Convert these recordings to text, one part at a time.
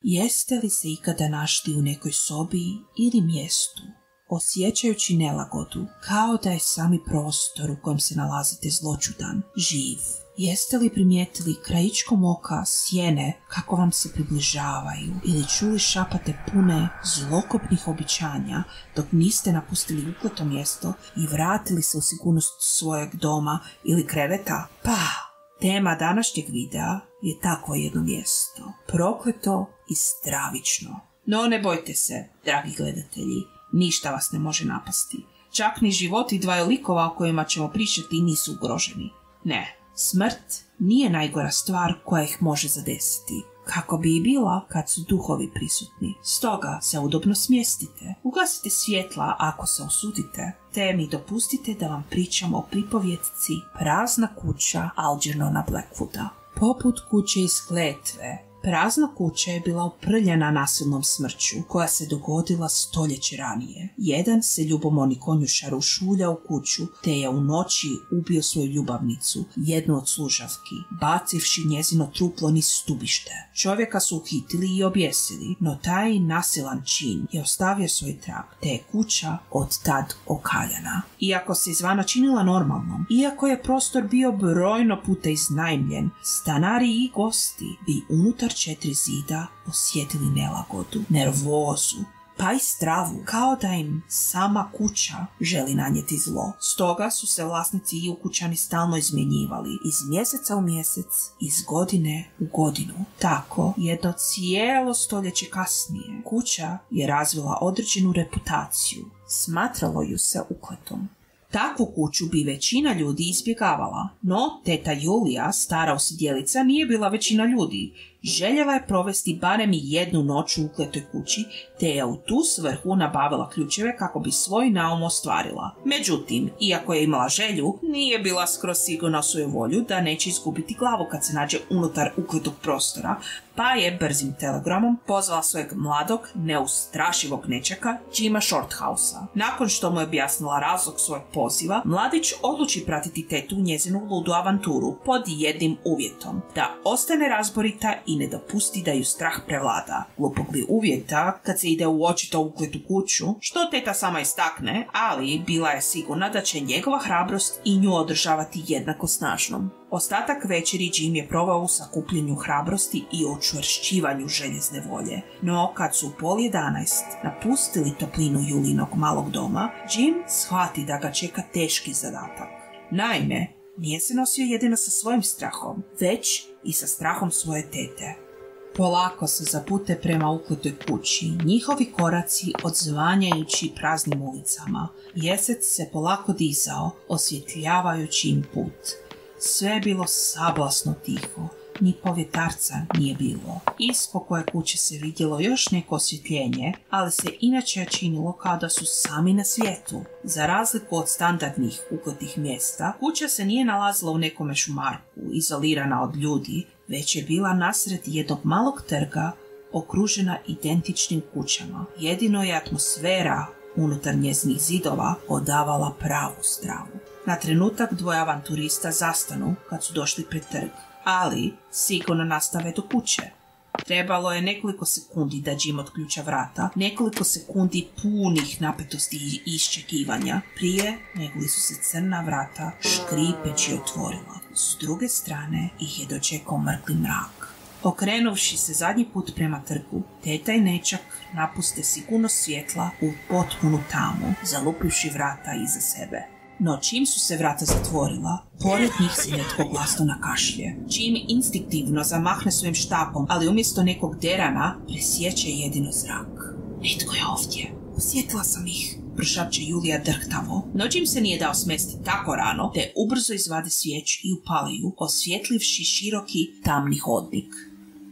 Jeste li se ikada našli u nekoj sobi ili mjestu, osjećajući nelagodu, kao da je sami prostor u kojem se nalazite zloćudan, živ? Jeste li primijetili krajičkom oka sjene kako vam se približavaju ili čuli šapate pune zlokobnih obećanja dok niste napustili ukleto mjesto i vratili se u sigurnost svojeg doma ili kreveta? Pa, tema današnjeg videa je takvo jedno mjesto, prokleto i stravično. No ne bojte se, dragi gledatelji, ništa vas ne može napasti. Čak ni životi dvaju likova o kojima ćemo pričati nisu ugroženi. Ne, smrt nije najgora stvar koja ih može zadesiti, kako bi i bila kad su duhovi prisutni. Stoga se udobno smjestite, ugasite svjetla ako se osudite, te mi dopustite da vam pričam o pripovjetci Prazna kuća Algernona Blackwooda. Poput kuće iz Kletve, prazna kuća je bila uprljana nasilnom smrću koja se dogodila stoljeće ranije. Jedan se ljubomorni konjušar ušuljao u kuću te je u noći ubio svoju ljubavnicu, jednu od služavki, bacivši njezino truplo niz stubište. Čovjeka su uhitili i objesili, no taj nasilan čin je ostavio svoj trag, te je kuća od tad okaljana. Iako se izvana činila normalnom, iako je prostor bio brojno puta iznajmljen, stanari i gosti bi unutar 4 zida osjetili nelagodu, nervozu, pa i stravu, kao da im sama kuća želi nanijeti zlo. Stoga su se vlasnici i ukućani stalno izmjenjivali, iz mjeseca u mjesec, iz godine u godinu. Tako, jedno cijelo stoljeće kasnije, kuća je razvila određenu reputaciju. Smatralo ju se ukletom. Takvu kuću bi većina ljudi izbjegavala, no teta Julija, stara usidjelica, nije bila većina ljudi. Željela je provesti barem jednu noć u ukletoj kući, te je u tu svrhu nabavila ključeve kako bi svoj naum ostvarila. Međutim, iako je imala želju, nije bila skroz sigurna u svoju volju da neće izgubiti glavu kad se nađe unutar ukletog prostora, pa je brzim telegramom pozvala svojeg mladog, neustrašivog nečaka, Jima Shorthousea. Nakon što mu je objasnila razlog svojeg poziva, mladić odluči pratiti tetu u njezinu ludu avanturu pod jednim uvjetom, da ostane razborita i ne dopusti da ju strah prevlada. Glupog li uvjeta kad se ide u očito ukletu kuću, što teta sama istakne, ali bila je sigurna da će njegova hrabrost i nju održavati jednako snažnom. Ostatak večeri Jim je provao u sakupljenju hrabrosti i učvršćivanju željezne volje. No, kad su u 10:30 napustili toplinu Julinog malog doma, Jim shvati da ga čeka teški zadatak. Naime, nije se nosio jedino sa svojim strahom, već i sa strahom svoje tete. Polako se zapute prema ukletoj kući, njihovi koraci odzvanjajući praznim ulicama. Mjesec se polako dizao, osvjetljavajući im put. Sve je bilo sablasno tiho, ni povjetarca nije bilo. Ispod koje kuće se vidjelo još neko osvjetljenje, ali se inače činilo kao da su sami na svijetu. Za razliku od standardnih ukletih mjesta, kuća se nije nalazila u nekome šumarku, izolirana od ljudi, već je bila nasred jednog malog trga, okružena identičnim kućama. Jedino je atmosfera unutar njezinih zidova odavala pravu stravu. Na trenutak dvoje avanturista zastanu kad su došli pred trg, ali sigurno nastave do kuće. Trebalo je nekoliko sekundi da Jim otključa vrata, nekoliko sekundi punih napetosti i iščekivanja, prije nego li su se crna vrata škripeći otvorila. S druge strane ih je dočekao mrkli mrak. Okrenuvši se zadnji put prema trgu, teta i nečak napuste sigurno svjetla u potpunu tamu, zalupivši vrata iza sebe. No čim su se vrata zatvorila, pored njih se netko glasno nakašlje. Jim instinktivno zamahne svojim štapom, ali umjesto nekog derana presjeće jedino zrak. Netko je ovdje. Osjetila sam ih, prošapće Julija drhtavo. No Jim se nije dao smesti tako rano, te ubrzo izvade svijeću i upali ju, osvjetlivši široki tamni hodnik.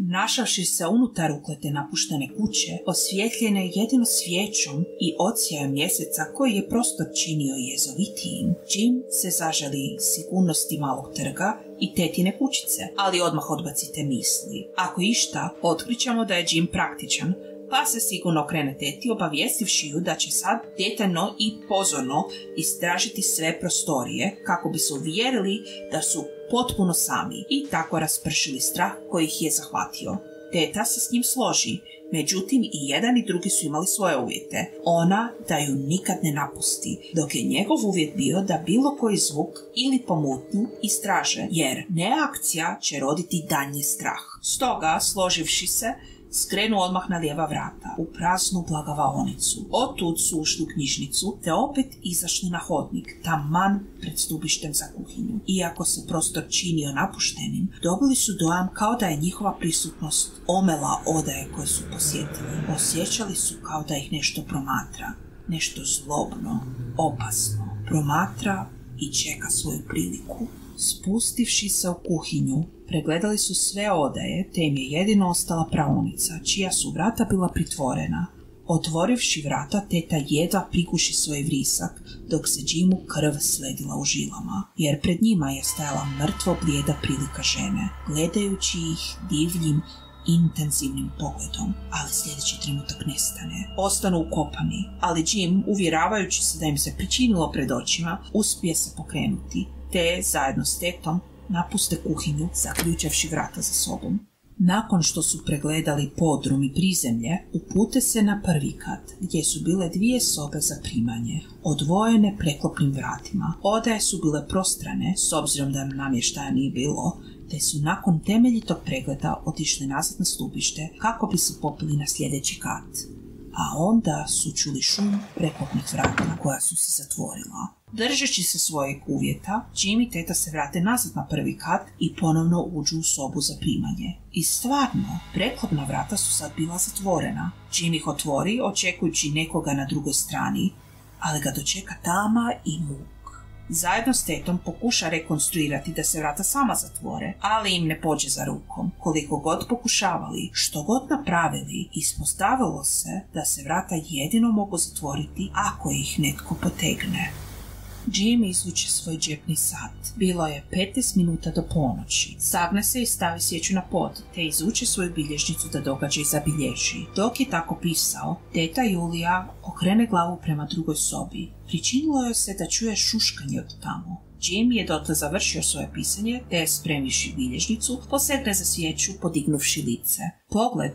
Našavši se unutar uklete napuštene kuće, osvjetljene jedino svijećom i odsjajem mjeseca koji je prostor činio jezovitijim, Jim se zaželi sigurnosti malog trga i tetine kućice, ali odmah odbacite misli. Ako išta, otkrićemo da je Jim praktičan, pa se sigurno okrene teti obavijestivši ju da će sad detaljno i pozorno istražiti sve prostorije kako bi se uvjerili da su potpuno sami i tako raspršili strah koji ih je zahvatio. Teta se s njim složi, međutim i jedan i drugi su imali svoje uvjete. Ona da ju nikad ne napusti, dok je njegov uvjet bio da bilo koji zvuk ili pomutnju istraže, jer neakcija će roditi daljnji strah. Stoga, složivši se, skrenu odmah na lijeva vrata, u praznu blagavaonicu. Otud su ušli u knjižnicu, te opet izašli na hodnik, taman pred stubištem za kuhinju. Iako se prostor činio napuštenim, dobili su dojam kao da je njihova prisutnost omela odaje koje su posjetili. Osjećali su kao da ih nešto promatra, nešto zlobno, opasno. Promatra i čeka svoju priliku. Spustivši se u kuhinju, pregledali su sve odaje, te im je jedino ostala praonica, čija su vrata bila pritvorena. Otvorivši vrata, teta jedva priguši svoj vrisak, dok se Jimu krv sledila u žilama, jer pred njima je stajala mrtvo blijeda prilika žene, gledajući ih divljim, intenzivnim pogledom, ali sljedeći trenutak nestane. Ostanu ukopani, ali Jim, uvjeravajući se da im se pričinilo pred očima, uspije se pokrenuti, te, zajedno s tetom, napuste kuhinju, zaključavši vrata za sobom. Nakon što su pregledali podrum i prizemlje, upute se na prvi kat, gdje su bile 2 sobe za primanje, odvojene preklopnim vratima. Odaje su bile prostrane, s obzirom da namještaja nije bilo, te su nakon temeljitog pregleda otišli nazad na stubište kako bi se popili na sljedeći kat. A onda su čuli šum preklopnih vrata koja su se zatvorila. Držeći se svojeg uvjeta, Jim i teta se vrate nazad na prvi kat i ponovno uđu u sobu za primanje. I stvarno, preklopna vrata su sad bila zatvorena. Jim ih otvori, očekujući nekoga na drugoj strani, ali ga dočeka tama i muk. Zajedno s tetom pokuša rekonstruirati da se vrata sama zatvore, ali im ne pođe za rukom. Koliko god pokušavali, što god napravili, ispostavilo se da se vrata jedino mogu zatvoriti ako ih netko potegne. Jim izvuče svoj džepni sat. Bilo je 15 minuta do ponoći. Sagne se i stavi svijeću na pod, te izvuče svoju bilježnicu da događaj zabilježi. Dok je tako pisao, teta Julija okrene glavu prema drugoj sobi. Pričinilo joj se da čuje šuškanje od tamo. Jim je dotle završio svoje pisanje, te spremivši bilježnicu, posegne za svijeću podignuvši lice. Pogled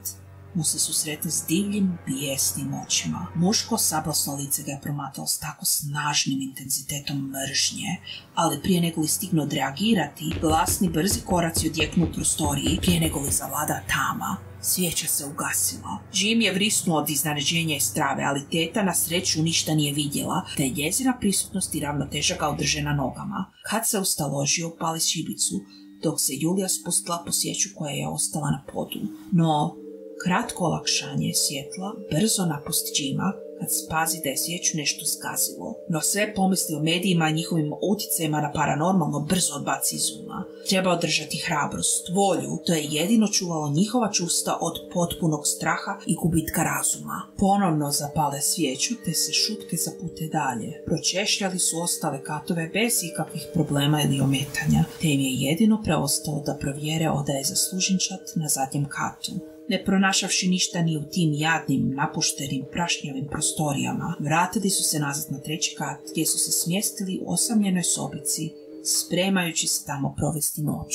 mu se susretne s divljim, bijesnim očima. Muško sablasno lice ga je promatralo s tako snažnim intenzitetom mržnje, ali prije nego li stignu odreagirati, glasni brzi koraci odjeknu u prostoriji, prije nego li zavlada tama. Svijeća se ugasila. Jim je vrisnuo od iznenađenja i strave, ali teta na sreću ništa nije vidjela, te je njezina prisutnost i ravnoteža ga održe na nogama. Kad se ustaložio, upali šibicu, dok se Julija spustila po svijeću koja je ostala na podu. No, kratko olakšanje svjetla brzo napusti Jima kad spazi da je svijeću nešto zgazilo, no sve pomisli o medijima i njihovim utjecajima na paranormalno brzo odbaci iz uma. Treba održati hrabrost, volju, to je jedino čuvalo njihova čusta od potpunog straha i gubitka razuma. Ponovno zapale svijeću te se šutke zapute dalje. Pročešljali su ostale katove bez ikakvih problema ili ometanja, te im je jedino preostalo da provjere odaje za služinčat na zadnjem katu. Ne pronašavši ništa ni u tim jadnim, napuštenim, prašnjavim prostorijama, vratili su se nazad na 3. kat, gdje su se smjestili u osamljenoj sobici, spremajući se tamo provesti noć.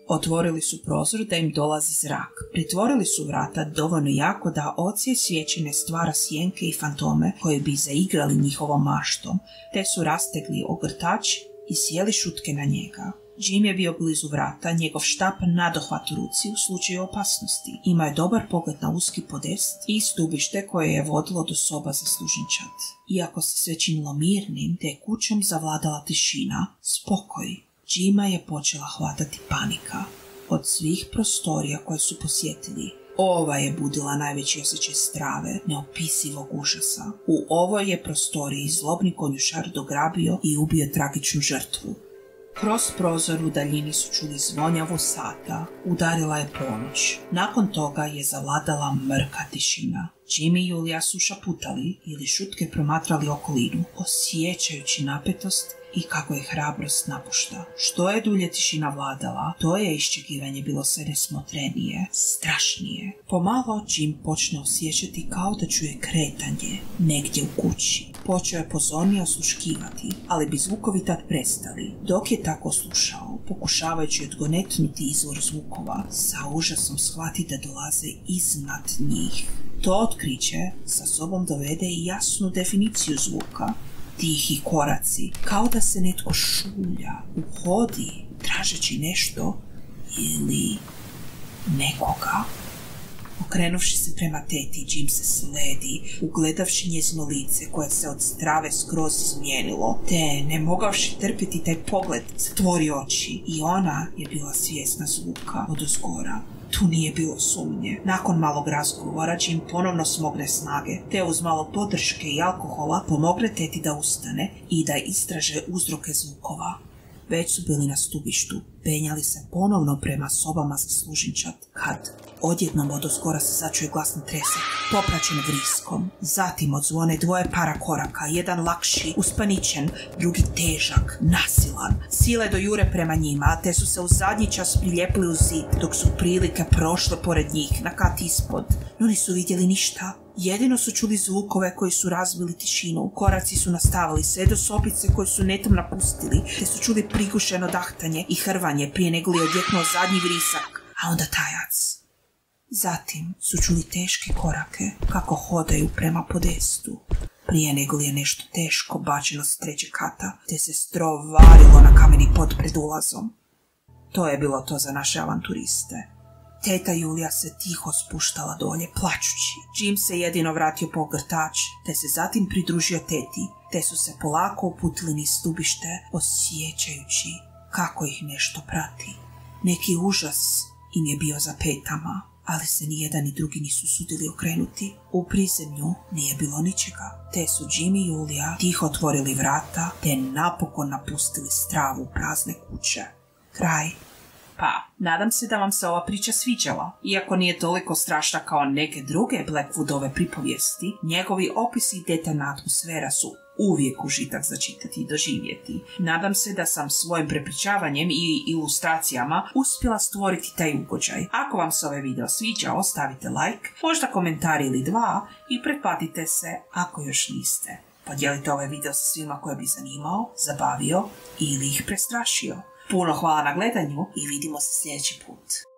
Otvorili su prozor da im dolazi zrak, pritvorili su vrata dovoljno jako da odsije svijeće ne stvara sjenke i fantome koji bi zaigrali njihovom maštom, te su rastegli ogrtač i sjeli šutke na njega. Jim je bio blizu vrata, njegov štap nadohvat u ruci u slučaju opasnosti. Imao je dobar pogled na uski podest i stubište koje je vodilo do soba za služinčat. Iako se sve činilo mirnim, te je kućom zavladala tišina, spokoj, Jima je počela hvatati panika. Od svih prostorija koje su posjetili, ova je budila najveći osjećaj strave, neopisivog užasa. U ovoj je prostoriji zlobni konjušar dograbio i ubio tragičnu žrtvu. Kroz prozor u daljini su čuli zvonjavu sata, udarila je ponoć. Nakon toga je zavladala mrka tišina. Jim i Julija su šaputali ili šutke promatrali okolinu, osjećajući napetost i kako je hrabrost napušta. Što je dulje tišina vladala, to je iščekivanje bilo sve nesmotrenije, strašnije. Pomalo Jim počne osjećati kao da čuje kretanje negdje u kući. Počeo je pozornije osluškivati, ali bi zvukovi tad prestali. Dok je tako slušao, pokušavajući odgonetnuti izvor zvukova, sa užasom shvati da dolaze iznad njih. To otkriće sa sobom dovede i jasnu definiciju zvuka. Tihi koraci, kao da se netko šulja, uhodi, tražeći nešto ili nekoga. Okrenuvši se prema teti, Jim se sledi, ugledavši njezino lice koje se od strave skroz izmijenilo, te, ne mogavši trpiti taj pogled, zatvori oči i ona je bila svjesna zvuka odozgora. Tu nije bilo sumnje. Nakon malog razgovora Jim ponovno smogne snage, te uz malo podrške i alkohola pomogne teti da ustane i da istraže uzroke zvukova. Već su bili na stubištu, penjali se ponovno prema sobama za služinčad, kad odjednom odozgora se začuje glasni tresak, popraćen vriskom. Zatim odzvone dvoje para koraka, jedan lakši, uspaničen, drugi težak, nasilan. Sile dojure prema njima, te su se u zadnji čas prilijepili uz zid, dok su prilike prošle pored njih, na kat ispod. No nisu vidjeli ništa. Jedino su čuli zvukove koji su razbili tišinu. Koraci su nastavili sve do sobice koju su netom napustili, te su čuli prigušeno dahtanje i hrvanje prije nego li odjeknuo zadnji vrisak, a onda tajac. Zatim su čuli teške korake kako hodaju prema podestu, prije nego li je nešto teško bačeno s trećeg kata, te se strovarilo na kameni pod pred ulazom. To je bilo to za naše avanturiste. Teta Julija se tiho spuštala dolje, plačući. Jim se jedino vratio po ogrtač, te se zatim pridružio teti, te su se polako uputili niz stubište, osjećajući kako ih nešto prati. Neki užas im je bio za petama, ali se ni jedan ni drugi nisu sudili okrenuti. U prizemlju nije bilo ničega, te su Jim i Julija tiho otvorili vrata, te napokon napustili stravu prazne kuće. Kraj. Pa, nadam se da vam se ova priča sviđala. Iako nije toliko strašna kao neke druge Blackwoodove pripovijesti, njegovi opisi i detaljna atmosfera su uvijek užitak za čitati i doživjeti. Nadam se da sam svojim prepričavanjem i ilustracijama uspjela stvoriti taj ugođaj. Ako vam se ovaj video sviđa, ostavite like, možda komentar ili dva i pretplatite se ako još niste. Podijelite ovaj video sa svima koje bi zanimao, zabavio ili ih prestrašio. Puno hvala na gledanju i vidimo se sljedeći put.